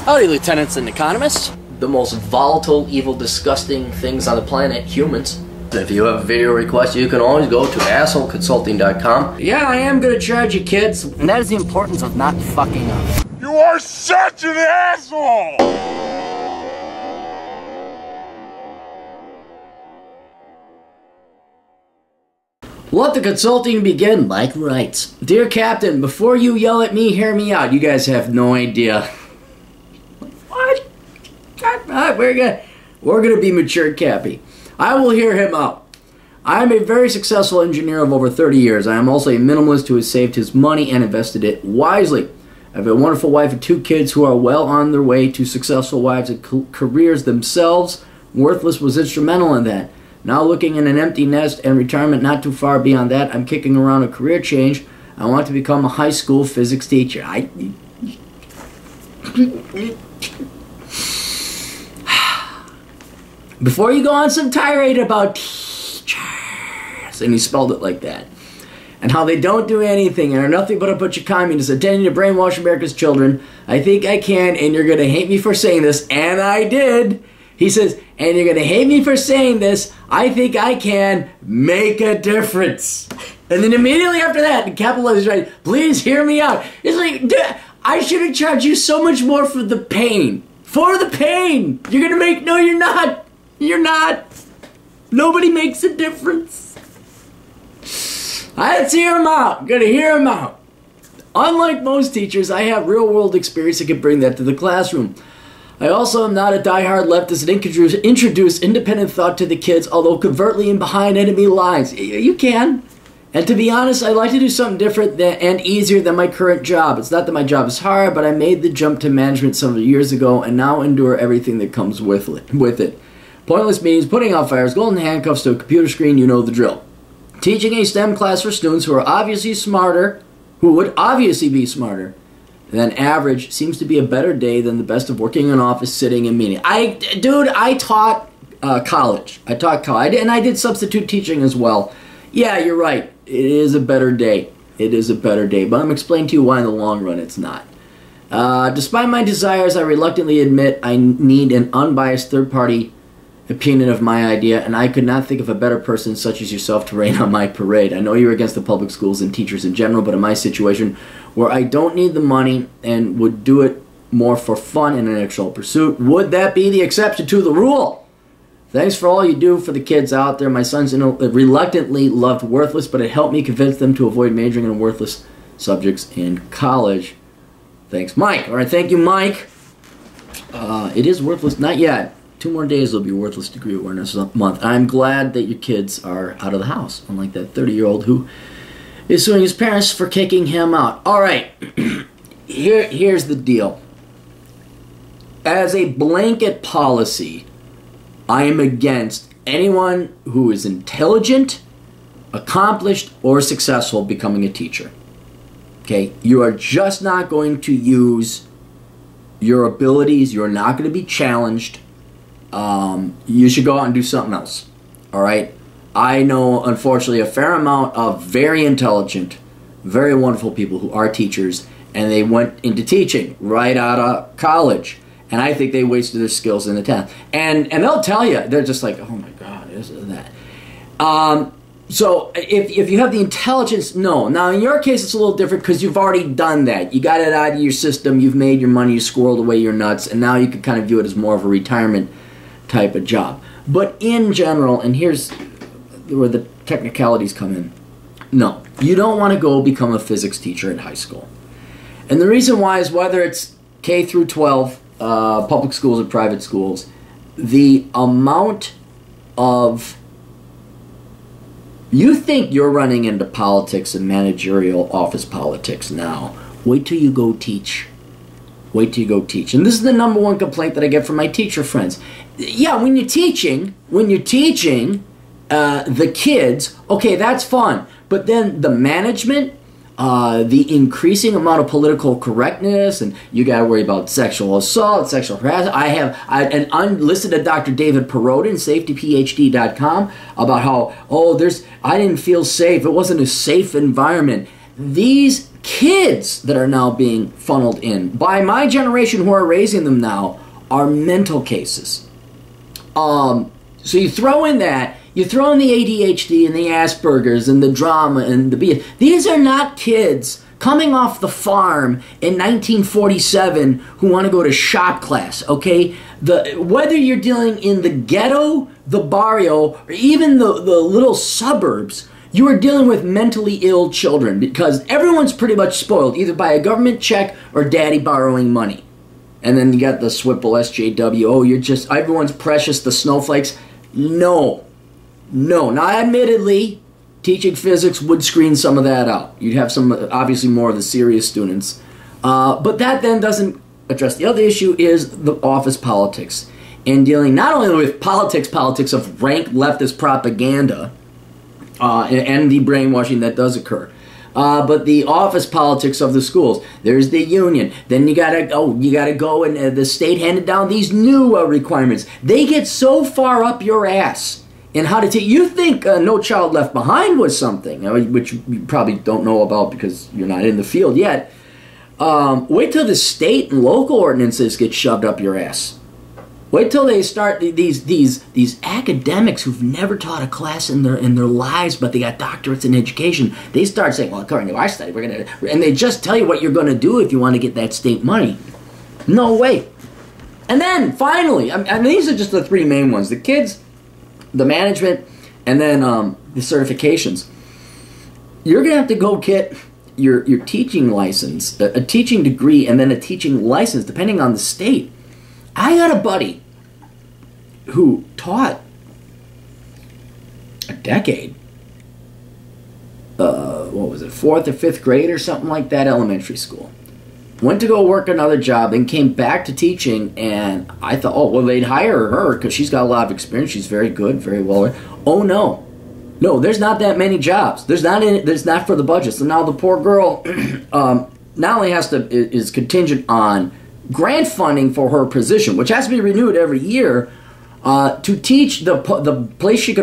Howdy, lieutenants and economists. The most volatile, evil, disgusting things on the planet, humans. If you have a video request, you can always go to assholeconsulting.com. Yeah, I am gonna charge you, kids. And that is the importance of not fucking up. You are such an asshole! Let the consulting begin. Mike writes, Dear Captain, before you yell at me, hear me out. You guys have no idea. What? We're gonna be mature, Cappy. I will hear him out. I am a very successful engineer of over 30 years. I am also a minimalist who has saved his money and invested it wisely. I have a wonderful wife and 2 kids who are well on their way to successful lives and careers themselves. Worthless was instrumental in that. Now looking in an empty nest and retirement not too far beyond that, I'm kicking around a career change. I want to become a high school physics teacher. Before you go on some tirade about teachers, and he spelled it like that, and how they don't do anything and are nothing but a bunch of communists intending to brainwash America's children, I think I can, and you're going to hate me for saying this, and I did. He says, and you're going to hate me for saying this, I think I can make a difference. And then immediately after that, capitalized right, please hear me out. It's like, I should have charged you so much more for the pain. For the pain. You're going to make, no you're not. You're not. Nobody makes a difference. Let's hear him out. I'm going to hear him out. Unlike most teachers, I have real world experience that can bring that to the classroom. I also am not a diehard leftist and introduce independent thought to the kids, although covertly and behind enemy lines. You can. And to be honest, I like to do something different and easier than my current job. It's not that my job is hard, but I made the jump to management several years ago and now endure everything that comes with it. Pointless meetings, putting out fires, golden handcuffs to a computer screen, you know the drill. Teaching a STEM class for students who are obviously smarter, who would obviously be smarter than average, seems to be a better day than the best of working in an office, sitting and meeting. I taught college. And I did substitute teaching as well. Yeah, you're right. It is a better day. It is a better day. But I'm explaining to you why in the long run it's not. Despite my desires, I reluctantly admit I need an unbiased third-party opinion of my idea, and I could not think of a better person such as yourself to rain on my parade. I know you're against the public schools and teachers in general, but in my situation, where I don't need the money and would do it more for fun in an actual pursuit, would that be the exception to the rule? Thanks for all you do for the kids out there. My sons reluctantly loved Worthless, but it helped me convince them to avoid majoring in worthless subjects in college. Thanks, Mike. All right, thank you, Mike. It is worthless. Not yet. 2 more days will be Worthless Degree Awareness Month. I'm glad that your kids are out of the house, unlike that 30-year-old who is suing his parents for kicking him out. All right, here's the deal. As a blanket policy, I am against anyone who is intelligent, accomplished, or successful becoming a teacher. Okay, you are just not going to use your abilities. You're not going to be challenged. You should go out and do something else. All right? I know, unfortunately, a fair amount of very intelligent, very wonderful people who are teachers, and they went into teaching right out of college. And I think they wasted their skills in the 10th. And they'll tell you, they're just like, oh my God, this and that. So if you have the intelligence, no. Now, in your case, it's a little different because you've already done that. You got it out of your system. You've made your money. You squirreled away your nuts. And now you can kind of view it as more of a retirement type of job. But in general, and here's where the technicalities come in. No, you don't want to go become a physics teacher in high school. And the reason why is whether it's K through 12, public schools or private schools, the amount of... You think you're running into politics and managerial office politics now. Wait till you go teach. Wait till you go teach. And this is the number one complaint that I get from my teacher friends. Yeah, when you're teaching the kids, okay, that's fun. But then the management, the increasing amount of political correctness, and you got to worry about sexual assault, sexual harassment. I listened to Dr. David Perotin, safetyphd.com, about how, I didn't feel safe. It wasn't a safe environment. these kids that are now being funneled in by my generation who are raising them now are mental cases. So you throw in that, you throw in the ADHD and the Asperger's and the drama and the BS. These are not kids coming off the farm in 1947 who want to go to shop class, okay? Whether you're dealing in the ghetto, the barrio, or even the little suburbs, you are dealing with mentally ill children because everyone's pretty much spoiled, either by a government check or daddy borrowing money. And then you got the Swipple SJW, oh, you're just, everyone's precious, the snowflakes. No. Now, admittedly, teaching physics would screen some of that out. You'd have some, obviously, more of the serious students. But that then doesn't address. The other issue is the office politics. And dealing not only with politics of rank leftist propaganda, and the brainwashing that does occur, but the office politics of the schools. There's the union. Then you gotta go, and the state handed down these new requirements. They get so far up your ass in how to teach. You think No Child Left Behind was something, which you probably don't know about because you're not in the field yet. Wait till the state and local ordinances get shoved up your ass. Wait till they start these academics who've never taught a class in their lives, but they got doctorates in education. They start saying, "Well, according to our study, we're gonna," and they just tell you what you're going to do if you want to get that state money. No way. And then finally, I mean, these are just the three main ones: the kids, the management, and then the certifications. You're gonna have to go get your teaching license, a teaching degree, and then a teaching license, depending on the state. I got a buddy who taught a decade, what was it, 4th or 5th grade or something like that, elementary school. Went to go work another job, then came back to teaching, and I thought, oh, well, they'd hire her because she's got a lot of experience. She's very good, very well. Oh, no, there's not that many jobs. There's not for the budget. So now the poor girl not only is contingent on grant funding for her position, which has to be renewed every year, to teach the place they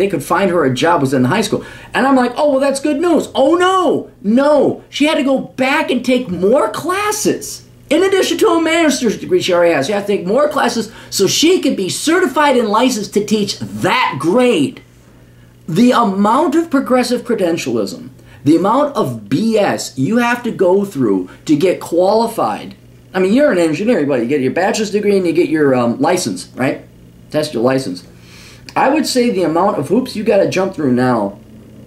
could find her a job was in the high school. And I'm like, oh, well, that's good news. Oh, no. She had to go back and take more classes. In addition to a master's degree she already has, she had to take more classes so she could be certified and licensed to teach that grade. The amount of progressive credentialism, the amount of BS you have to go through to get qualified. I mean, you're an engineer, but you get your bachelor's degree and you get your license, right? Test your license. I would say the amount of hoops you got to jump through now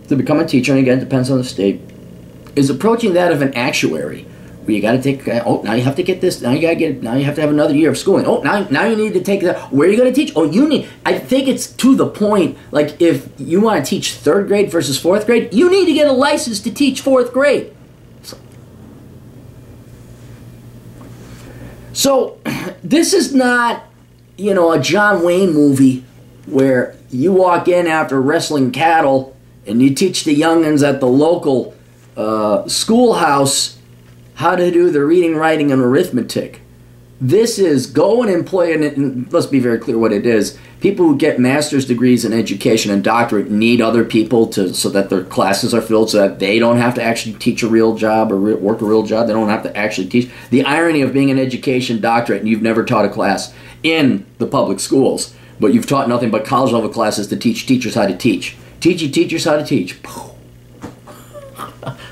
to become a teacher, and again, it depends on the state, is approaching that of an actuary. Where you got to take, now you have to get this, now you have to have another year of schooling. Oh, now you need to take that. Where are you going to teach? Oh, I think it's to the point, like if you want to teach 3rd grade versus 4th grade, you need to get a license to teach 4th grade. So, this is not, a John Wayne movie where you walk in after wrestling cattle and you teach the young'uns at the local schoolhouse how to do the reading, writing, and arithmetic. This is go and employ, and let's be very clear what it is. People who get master's degrees in education and doctorate need other people so that their classes are filled so that they don't have to actually teach a real job or work a real job. They don't have to actually teach. The irony of being an education doctorate and you've never taught a class in the public schools, but you've taught nothing but college level classes to teach teachers how to teach. Teaching teachers how to teach.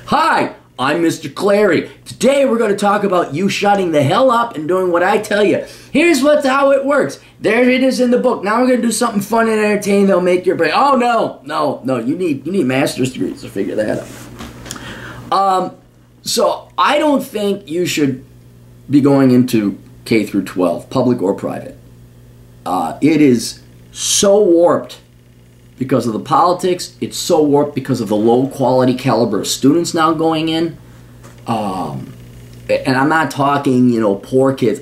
Hi! I'm Mr. Clary. Today we're going to talk about you shutting the hell up and doing what I tell you. Here's how it works. There it is in the book. Now we're going to do something fun and entertaining that'll make your brain. Oh, no. You need master's degrees to figure that out. So I don't think you should be going into K through 12, public or private. It is so warped because of the politics. It's so warped because of the low quality caliber of students now going in. And I'm not talking, poor kids.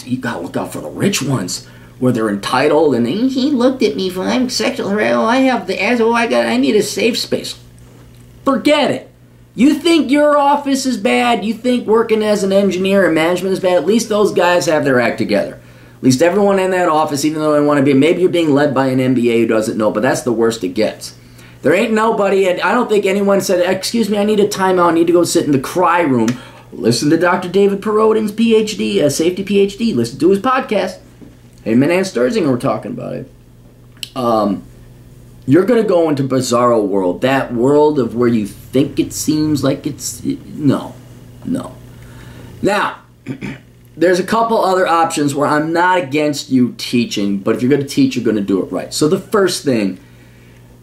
You gotta look out for the rich ones, where they're entitled and he looked at me for I'm sexual harassment. I have the ass. I need a safe space. Forget it. You think your office is bad? You think working as an engineer and management is bad? At least those guys have their act together. At least everyone in that office, even though they want to be, maybe you're being led by an MBA who doesn't know, but that's the worst it gets. There ain't nobody, and I don't think anyone said, excuse me, I need a timeout, I need to go sit in the cry room. Listen to Dr. David Perodin's PhD, safety PhD. Listen to his podcast. Him and Ann Sturzinger were talking about it. You're going to go into bizarro world. That world of where you think it seems like no. Now, there's a couple other options where I'm not against you teaching, but if you're going to teach, you're going to do it right. So the first thing,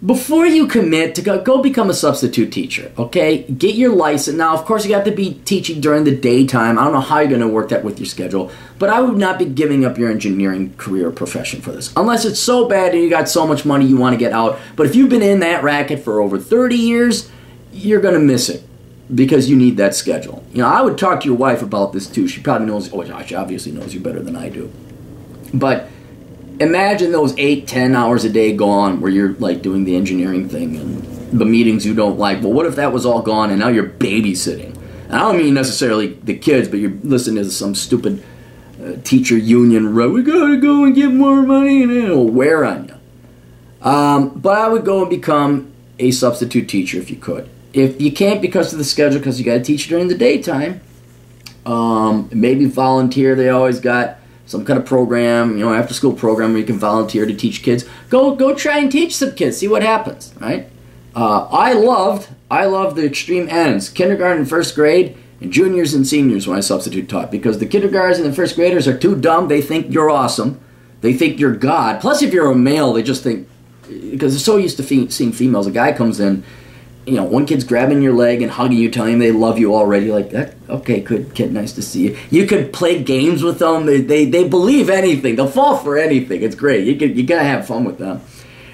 before you commit to go become a substitute teacher, okay? Get your license. Now, of course, you got to be teaching during the daytime. I don't know how you're going to work that with your schedule, but I would not be giving up your engineering career or profession for this, unless it's so bad and you got so much money you want to get out. But if you've been in that racket for over 30 years, you're going to miss it because you need that schedule. You know, I would talk to your wife about this too. She probably knows, she obviously knows you better than I do. But imagine those 8-10 hours a day gone where you're like doing the engineering thing and the meetings you don't like. Well, what if that was all gone and now you're babysitting? And I don't mean necessarily the kids, but you're listening to some stupid teacher union, we gotta go and get more money, and it'll wear on you. But I would go and become a substitute teacher if you could. If you can't because of the schedule, because you got to teach during the daytime, maybe volunteer. They always got some kind of program, after school program where you can volunteer to teach kids. Go try and teach some kids. See what happens, right? I loved the extreme ends, kindergarten and first grade, and juniors and seniors when I substitute taught, because the kindergartners and the first graders are too dumb. They think you're awesome. They think you're God. Plus, if you're a male, they just think, because they're so used to seeing females. A guy comes in, one kid's grabbing your leg and hugging you, telling them they love you already. Like, that, okay, good kid, nice to see you. You could play games with them. They believe anything. They'll fall for anything. It's great. You gotta have fun with them.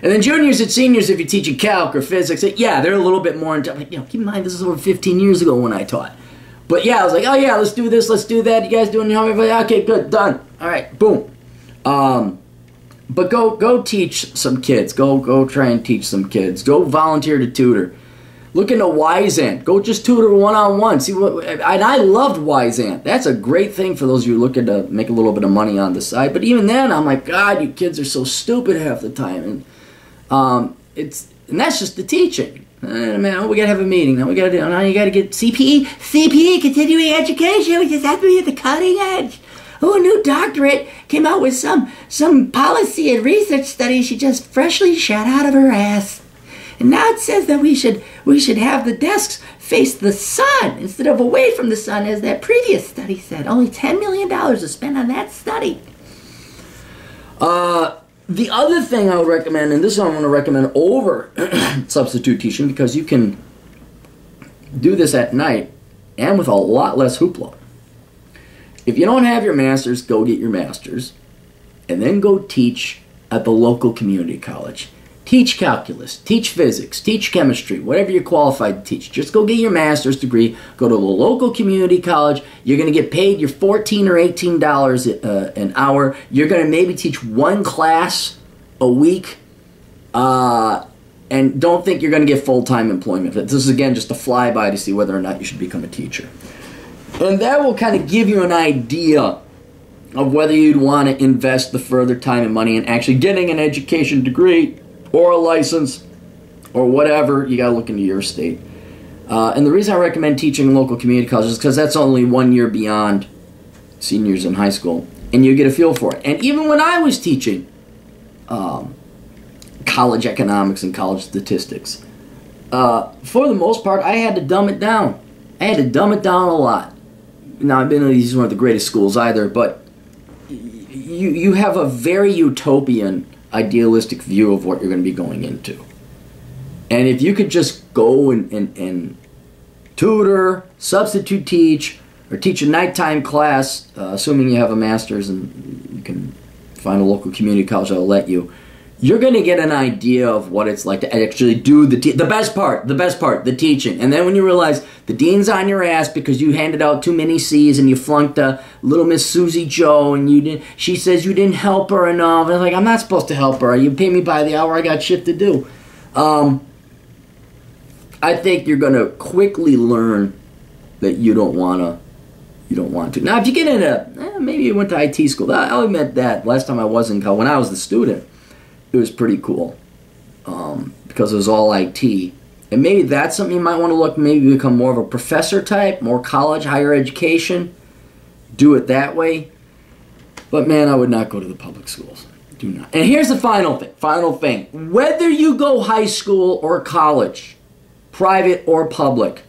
And then juniors and seniors, if you're teaching calc or physics, yeah, they're a little bit more into, keep in mind, this is over 15 years ago when I taught. But yeah, I was like, oh yeah, let's do this, let's do that. You guys doing homework? Okay, good, done. All right, boom. But go teach some kids. Go try and teach some kids. Go volunteer to tutor. Look into Wyzant. Go just tutor one-on-one. See what? And I loved Wyzant. That's a great thing for those of you looking to make a little bit of money on the side. But even then, I'm like, God, you kids are so stupid half the time. And that's just the teaching. Man, we gotta have a meeting. Now you gotta get CPE, continuing education. We just have to be at the cutting edge. Oh, a new doctorate came out with some policy and research study she just freshly shot out of her ass. And now it says that we should have the desks face the sun instead of away from the sun, as that previous study said. Only $10 million is spent on that study. The other thing I would recommend, and this is what I'm going to recommend over substitute teaching, because you can do this at night and with a lot less hoopla. If you don't have your master's, go get your master's, and then go teach at the local community college. Teach calculus, teach physics, teach chemistry, whatever you're qualified to teach. Just go get your master's degree, go to the local community college. You're going to get paid your $14 or $18 an hour. You're going to maybe teach one class a week, and don't think you're going to get full-time employment. This is, again, just a flyby to see whether or not you should become a teacher. And that will kind of give you an idea of whether you'd want to invest the further time and money in actually getting an education degree or a license, or whatever. You got to look into your state. And the reason I recommend teaching in local community colleges is because that's only 1 year beyond seniors in high school, and you get a feel for it. And even when I was teaching college economics and college statistics, for the most part, I had to dumb it down. I had to dumb it down a lot. Now, these weren't the greatest schools either, but you have a very utopian, idealistic view of what you're going to be going into. And if you could just go and tutor, substitute teach, or teach a nighttime class, assuming you have a master's and you can find a local community college that'll let you, you're going to get an idea of what it's like to actually do the best part, the teaching. And then when you realize the dean's on your ass because you handed out too many C's and you flunked little Miss Susie Joe, and she says you didn't help her enough. And I'm like, I'm not supposed to help her. You pay me by the hour. I got shit to do. I think you're going to quickly learn that you don't want to. Now, if you get into, maybe you went to IT school. I'll admit that. Last time I was in college, when I was the student, it was pretty cool. Because because it was all IT. And maybe that's something you might want to look, maybe become more of a professor type, more college, higher education. Do it that way. But man, I would not go to the public schools. Do not. And here's the final thing. Whether you go high school or college, private or public,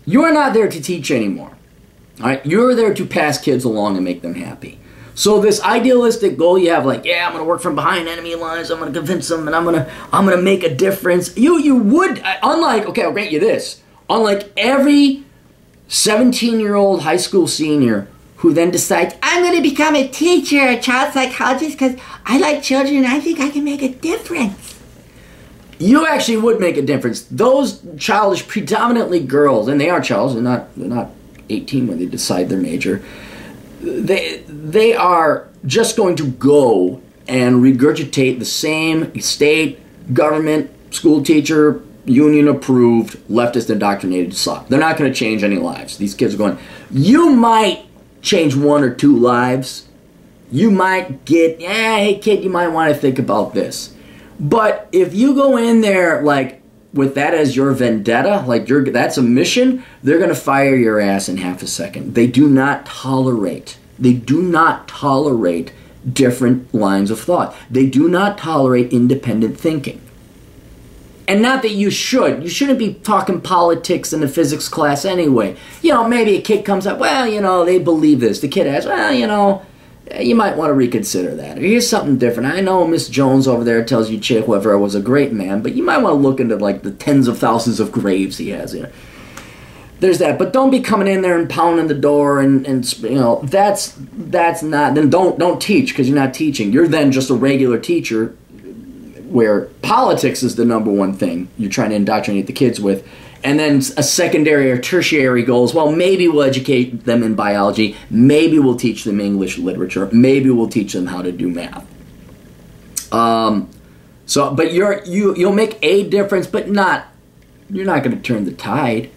you're not there to teach anymore. All right? You're there to pass kids along and make them happy. So this idealistic goal you have, like, yeah, I'm going to work from behind enemy lines, I'm going to convince them, and I'm going to make a difference. You would, unlike, okay, I'll grant you this, unlike every 17-year-old high school senior who then decides, I'm going to become a teacher, a child psychologist, because I like children and I think I can make a difference. You actually would make a difference. Those childish, predominantly girls, and they are childish, they're not 18 when they decide their major, they are just going to go and regurgitate the same state, government, school teacher, union approved, leftist indoctrinated stuff. They're not going to change any lives. These kids are going, you might change one or two lives. You might get, hey kid, you might want to think about this. But if you go in there like with that as your vendetta, like that's a mission, they're going to fire your ass in half a second. They do not tolerate different lines of thought. They do not tolerate independent thinking. And not that you should. You shouldn't be talking politics in the physics class anyway. Maybe a kid comes up, well, they believe this. The kid asks, well, you might want to reconsider that. Or here's something different. I know Miss Jones over there tells you Che Guevara was a great man, but you might want to look into like the tens of thousands of graves he has. There's that. But don't be coming in there and pounding the door and that's not. Then don't teach because you're not teaching. You're then just a regular teacher, where politics is the number one thing you're trying to indoctrinate the kids with. And then a secondary or tertiary goal is, well, maybe we'll educate them in biology. Maybe we'll teach them English literature. Maybe we'll teach them how to do math. But you'll make a difference, but you're not going to turn the tide.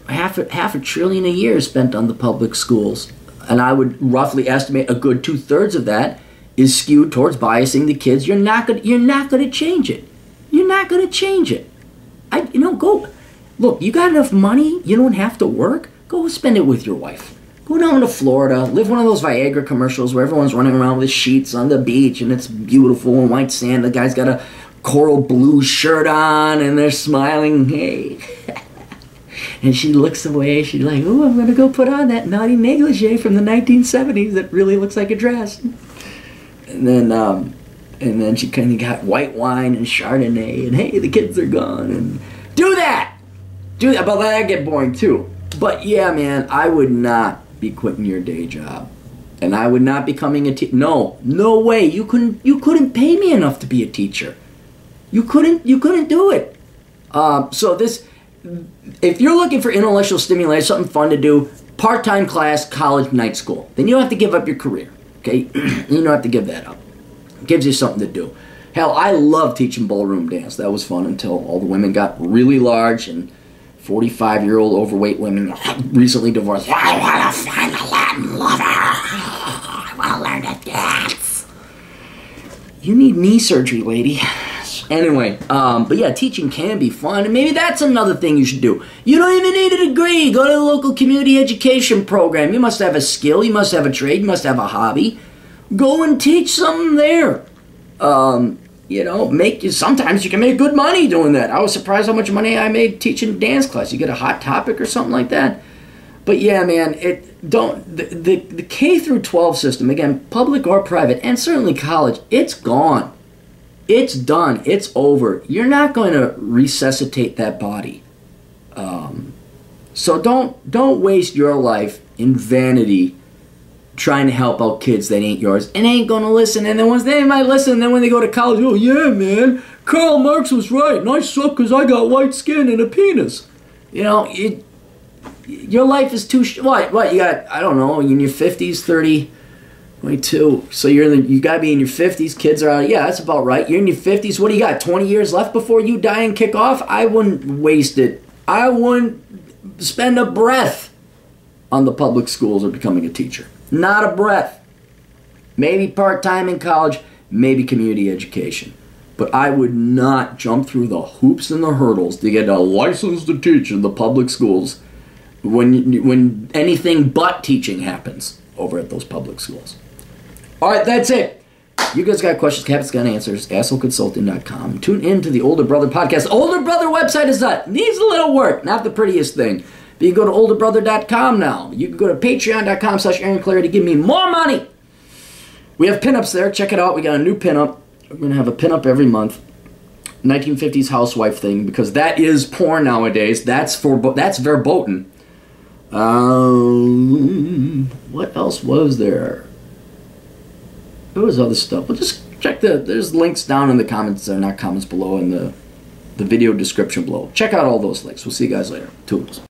Half a trillion a year is spent on the public schools. And I would roughly estimate a good 2/3 of that is skewed towards biasing the kids. You're not going to change it. You're not going to change it. Go. Look, you got enough money, you don't have to work, go spend it with your wife. Go down to Florida, live one of those Viagra commercials where everyone's running around with sheets on the beach and it's beautiful and white sand. The guy's got a coral blue shirt on and they're smiling, hey. And she looks away, she's like, oh, I'm going to go put on that naughty negligee from the 1970s that really looks like a dress. And then she kind of got white wine and Chardonnay and hey, the kids are gone. And do that! But that'd get boring too. But yeah, man, I would not be quitting your day job. And I would not be becoming a teacher. No way. You couldn't pay me enough to be a teacher. You couldn't do it. If you're looking for intellectual stimulation, something fun to do, part-time class, college, night school, then you don't have to give up your career. Okay? You don't have to give that up. It gives you something to do. Hell, I love teaching ballroom dance. That was fun until all the women got really large and 45-year-old overweight women recently divorced. I want to find a Latin lover. I want to learn to dance. You need knee surgery, lady. Anyway, but yeah, teaching can be fun, and maybe that's another thing you should do. You don't even need a degree. Go to the local community education program. You must have a skill. You must have a trade. You must have a hobby. Go and teach something there. Sometimes you can make good money doing that. I was surprised how much money I made teaching dance class. You get a hot topic or something like that. But yeah, man, the K through 12 system, again, public or private, and certainly college, it's gone. It's done. It's over. You're not going to resuscitate that body. So don't waste your life in vanity trying to help out kids that ain't yours and ain't going to listen. And then once they might listen, and then when they go to college, oh yeah, man, Karl Marx was right, and I suck because I got white skin and a penis. Your life is too what you got, I don't know, in your 50s, 30, 22. So you got to be in your 50s. Kids are out. Yeah, that's about right. You're in your 50s. What do you got, 20 years left before you die and kick off? I wouldn't waste it. I wouldn't spend a breath on the public schools or becoming a teacher. Not a breath. Maybe part-time in college, maybe community education. but I would not jump through the hoops and the hurdles to get a license to teach in the public schools when anything but teaching happens over at those public schools. All right, that's it. You guys got questions, Cappy's got answers, assholeconsulting.com. Tune in to the Older Brother podcast. Older Brother website is up. Needs a little work. Not the prettiest thing. But you can go to olderbrother.com now. You can go to patreon.com/AaronClary to give me more money. We have pinups there. Check it out. We got a new pinup. We're going to have a pinup every month. 1950s housewife thing, because that is porn nowadays. That's verboten. What else was there? There was other stuff. We'll just check there's links down in the comments, not comments below, in the video description below. Check out all those links. We'll see you guys later. Toodles.